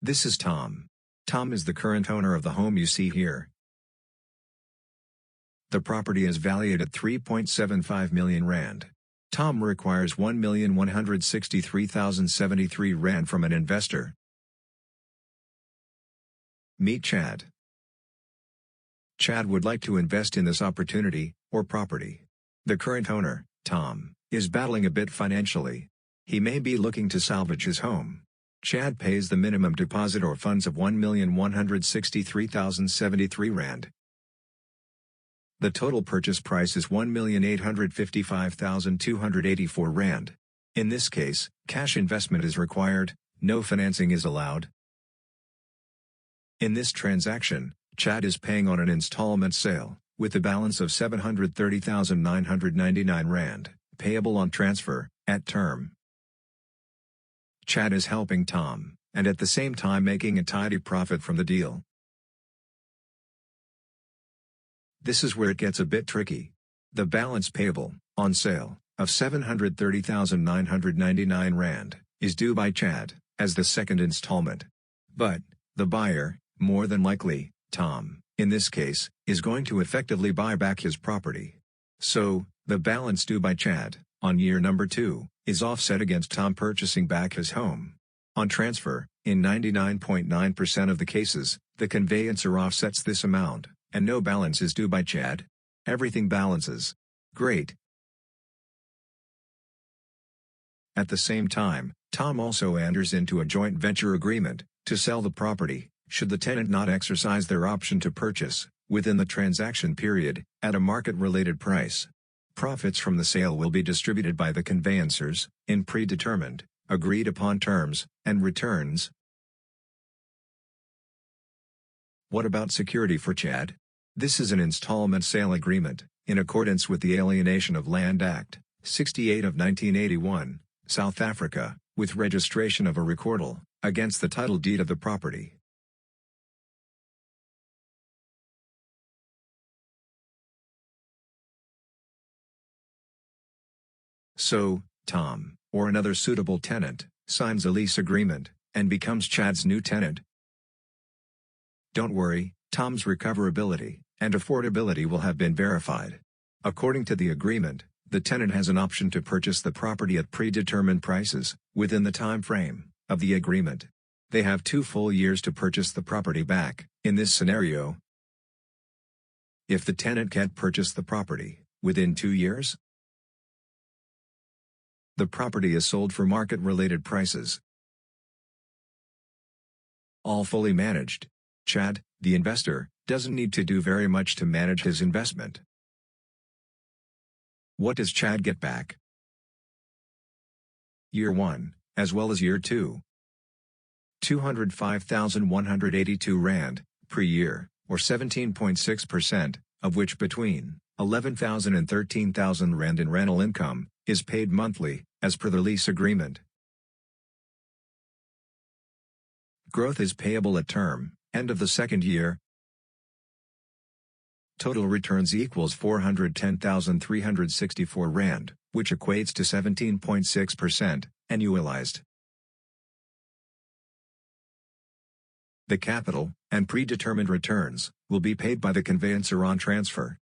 This is Tom. Tom is the current owner of the home you see here. The property is valued at 3.75 million rand. Tom requires 1,163,073 rand from an investor. Meet Chad. Chad would like to invest in this opportunity, or property. The current owner, Tom, is battling a bit financially. He may be looking to salvage his home. Chad pays the minimum deposit or funds of 1,163,073 rand. The total purchase price is 1,855,284 rand. In this case, cash investment is required, no financing is allowed. In this transaction, Chad is paying on an installment sale, with a balance of 730,999 rand, payable on transfer, at term. Chad is helping Tom, and at the same time making a tidy profit from the deal. This is where it gets a bit tricky. The balance payable, on sale, of 730,999 rand, is due by Chad, as the second installment. But, the buyer, more than likely, Tom, in this case, is going to effectively buy back his property. So, the balance due by Chad, on year number 2, is offset against Tom purchasing back his home. On transfer, in 99.9% of the cases, the conveyancer offsets this amount, and no balance is due by Chad. Everything balances. Great. At the same time, Tom also enters into a joint venture agreement to sell the property, should the tenant not exercise their option to purchase, within the transaction period, at a market-related price. Profits from the sale will be distributed by the conveyancers, in predetermined, agreed-upon terms, and returns. What about security for Chad? This is an installment sale agreement, in accordance with the Alienation of Land Act, 68 of 1981, South Africa, with registration of a recordal, against the title deed of the property. So, Tom, or another suitable tenant, signs a lease agreement, and becomes Chad's new tenant. Don't worry, Tom's recoverability and affordability will have been verified. According to the agreement, the tenant has an option to purchase the property at predetermined prices, within the time frame of the agreement. They have 2 full years to purchase the property back. In this scenario, if the tenant can't purchase the property within 2 years, the property is sold for market-related prices. All fully managed. Chad, the investor, doesn't need to do very much to manage his investment. What does Chad get back? Year 1, as well as year 2. 205,182 rand, per year, or 17.6%, of which between 11,000 and 13,000 rand in rental income, is paid monthly, as per the lease agreement. Growth is payable at term, end of the second year. Total returns equals 410,364 rand, which equates to 17.6%, annualized. The capital, and predetermined returns, will be paid by the conveyancer on transfer.